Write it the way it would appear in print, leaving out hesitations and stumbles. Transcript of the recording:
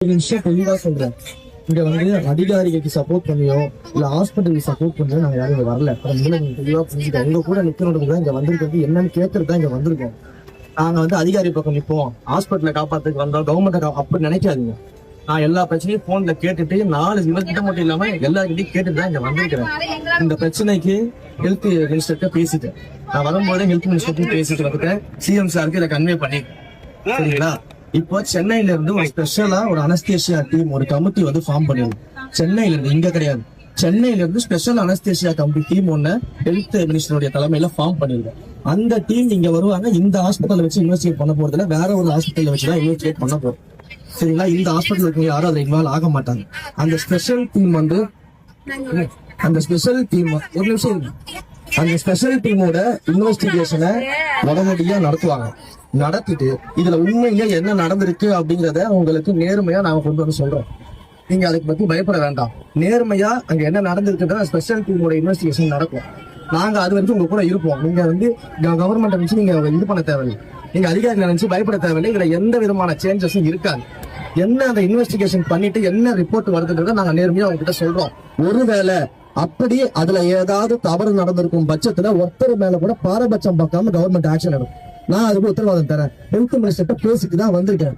விஷயம் தெளிவா சொல்றேன். இங்க வந்து அதிகாரிகளுக்கு சப்போர்ட் பண்ணியோ இல்ல ஹாஸ்பிட்டலுக்கு சப்போர்ட் பண்ணியோ நாங்க யாரும் இங்க வரல. நீங்க தெளிவா புரிஞ்சுக்கோங்க. உங்க கூட நிக்கணும்னு தான் இங்க வந்திருக்கிறது. என்னன்னு கேட்கறது தான் இங்க வந்திருக்கோம். நாங்க வந்து அதிகாரி பக்கம் நிப்போம், ஹாஸ்பிட்டல காப்பாத்துக்கு வந்தோம், கவர்மெண்ட் அப்படி நினைக்காதீங்க. நான் எல்லா பிரச்சனையும் போன்ல கேட்டுட்டு 4 இவர்கிட்ட மட்டும் இல்லாம எல்லாருக்கிட்டையும் கேட்டுட்டு தான் இங்க வந்திருக்கிறேன். இந்த பிரச்சனைக்கு ஹெல்த் மினிஸ்டர்கிட்ட பேசிட்டேன். நான் வரும்போதே ஹெல்த் மினிஸ்டர்கிட்ட பேசிட்டு வந்துட்டேன். சிஎம் சாருக்கு இதை கன்வே பண்ணி சரிங்களா. இப்போ சென்னையில இருந்து ஒரு ஸ்பெஷலா ஒரு அனஸ்தேசியா டீம் ஒரு கமிட்டி வந்து ஃபார்ம் பண்ணிருக்கு. சென்னையில இருந்து, இங்க கிடையாது, சென்னையில இருந்து ஸ்பெஷல் அனஸ்தேசியா கமிட்டி டீம் ஒன்னு ஹெல்த் மினிஸ்டருடைய தலைமையில ஃபார்ம் பண்ணிருக்கு. அந்த டீம் இங்க வருவாங்க. இந்த ஹாஸ்பிட்டல் வச்சு இன்வெஸ்டிகேட் பண்ண போறதுல வேற ஒரு ஹாஸ்பிட்டல் வச்சுதான் இன்வெஸ்டிகேட் பண்ண போறோம். சரிங்களா. இந்த ஹாஸ்பிட்டல் இருக்கவங்க யாரும் அதை இன்வால்வ் ஆக மாட்டாங்க. அந்த ஸ்பெஷல் டீம் வந்து அந்த ஸ்பெஷல் டீம் ஒரு நிமிஷம் அந்த ஸ்பெஷல் டீமோட இன்வெஸ்டிகேஷனை உடனடியா நடத்துவாங்க. நடத்திட்டு இதுல உண்மையில என்ன நடந்திருக்கு அப்படிங்கறத உங்களுக்கு நேர்மையா நாங்க கொண்டு வந்து சொல்றோம். நீங்க அதுக்கு பத்தி பயப்பட வேண்டாம். நேர்மையா அங்க என்ன நடந்திருக்குன்றத ஸ்பெஷல் டீமோட இன்வெஸ்டிகேஷன் நடக்கும். நாங்க அது வந்து உங்க கூட இருப்போம். நீங்க வந்து கவர்மெண்ட் நினைச்சு நீங்க இது பண்ண தேவையில்லை, நீங்க அதிகாரிகளை நினைச்சு பயப்பட தேவையில்லை. இதுல எந்த விதமான சேஞ்சஸும் இருக்காது. என்ன அந்த இன்வெஸ்டிகேஷன் பண்ணிட்டு என்ன ரிப்போர்ட் வருதுன்றத நாங்க நேர்மையா உங்ககிட்ட சொல்றோம். ஒருவேளை அப்படி அதுல ஏதாவது தவறு நடந்திருக்கும் பட்சத்துல ஒருத்தர் மேல கூட பாரபட்சம் பார்க்காம கவர்மெண்ட் ஆக்ஷன் எடுக்கும். நான் அதுக்கு உத்தரவாதம் தரேன். ஹெல்த் மினிஸ்டர்கிட்ட பேசிட்டு தான் வந்திருக்கேன்.